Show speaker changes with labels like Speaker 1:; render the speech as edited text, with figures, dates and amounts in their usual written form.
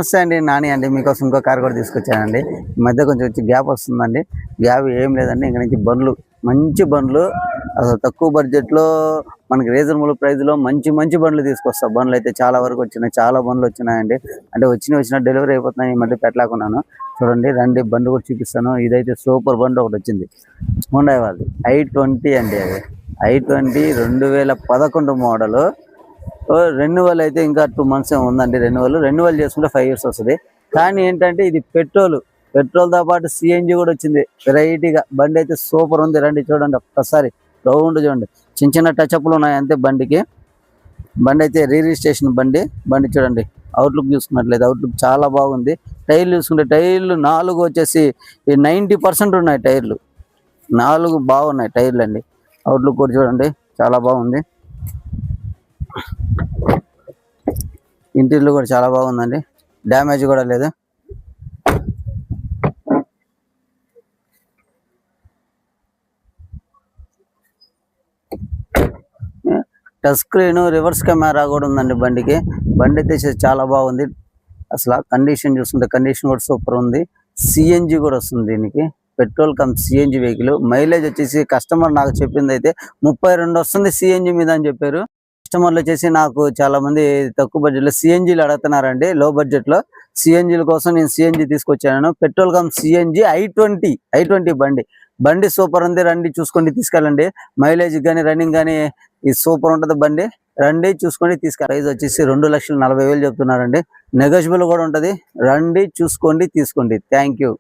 Speaker 1: నమస్తే అండి, నాని అండి. మీకోసం ఇంకో కార్ కూడా తీసుకొచ్చానండి. ఈ మధ్య కొంచెం వచ్చి గ్యాప్ వస్తుందండి. గ్యాప్ ఏం లేదండి, ఇక్కడ నుంచి బండ్లు మంచి బండ్లు, అసలు తక్కువ బడ్జెట్లో మనకి రీజనబుల్ ప్రైస్లో మంచి మంచి బండ్లు తీసుకొస్తా. బండ్లు అయితే చాలా వరకు వచ్చినాయి, చాలా బండ్లు వచ్చినాయండి. అంటే వచ్చిన డెలివరీ అయిపోతున్నాయి. ఈ మధ్య పెట్టలేకున్నాను. చూడండి, రండి బండి కూడా చూపిస్తాను. ఇదైతే సూపర్ బండి ఒకటి వచ్చింది, హుండాయ్ వాళ్ళది i20 అండి. అది i20 2011 మోడలు. రెన్యువల్ అయితే ఇంకా 2 months ఉందండి. రెన్యువల్ చేసుకుంటే 5 years వస్తుంది. కానీ ఏంటంటే ఇది పెట్రోల్తో పాటు సిఎన్జి కూడా వచ్చింది. వెరైటీగా బండి అయితే సూపర్ ఉంది. రండి చూడండి, ఒక్కసారి రౌండ్ చూడండి. చిన్న టచ్అప్లు ఉన్నాయి అంతే బండికి. బండి అయితే రిజిస్ట్రేషన్ బండి చూడండి. అవుట్లుక్ చూసుకున్నట్లయితే అవుట్లుక్ చాలా బాగుంది. టైర్లు చూసుకుంటే టైర్లు 4 వచ్చేసి 90% ఉన్నాయి. టైర్లు 4 బాగున్నాయి టైర్లు అండి. అవుట్లుక్ కూడా చూడండి, చాలా బాగుంది. ఇంటీరియర్ కూడా చాలా బాగుందండి, డ్యామేజ్ కూడా లేదు. టచ్ స్క్రీన్, రివర్స్ కెమెరా కూడా ఉందండి బండికి. బండి అయితే చాలా బాగుంది. అసలు కండిషన్ చూస్తుంటే కండిషన్ కూడా సూపర్ ఉంది. సిఎన్జి కూడా వస్తుంది దీనికి. Petrol come CNG vehicle. Mileage వచ్చేసి కస్టమర్ నాకు చెప్పింది అయితే 32 వస్తుంది సిఎన్జి మీద అని చెప్పారు. కస్టమర్లు వచ్చేసి నాకు చాలా మంది తక్కువ బడ్జెట్లో సిఎన్జీలు అడుగుతున్నారండి. లో బడ్జెట్లో సిఎన్జీల కోసం నేను సిఎన్జి తీసుకొచ్చాను. పెట్రోల్ కమ్ సిఎన్జి i20 బండి సూపర్ ఉంది. రండి చూసుకోండి, తీసుకెళ్ళండి. మైలేజ్ కానీ రన్నింగ్ కానీ ఇది సూపర్ ఉంటుంది బండి. రండి చూసుకోండి, ప్రైస్ వచ్చేసి 2,40,000 చెప్తున్నారండి. నెగోషియబుల్ కూడా ఉంటుంది. రండి చూసుకోండి, తీసుకోండి. Thank you.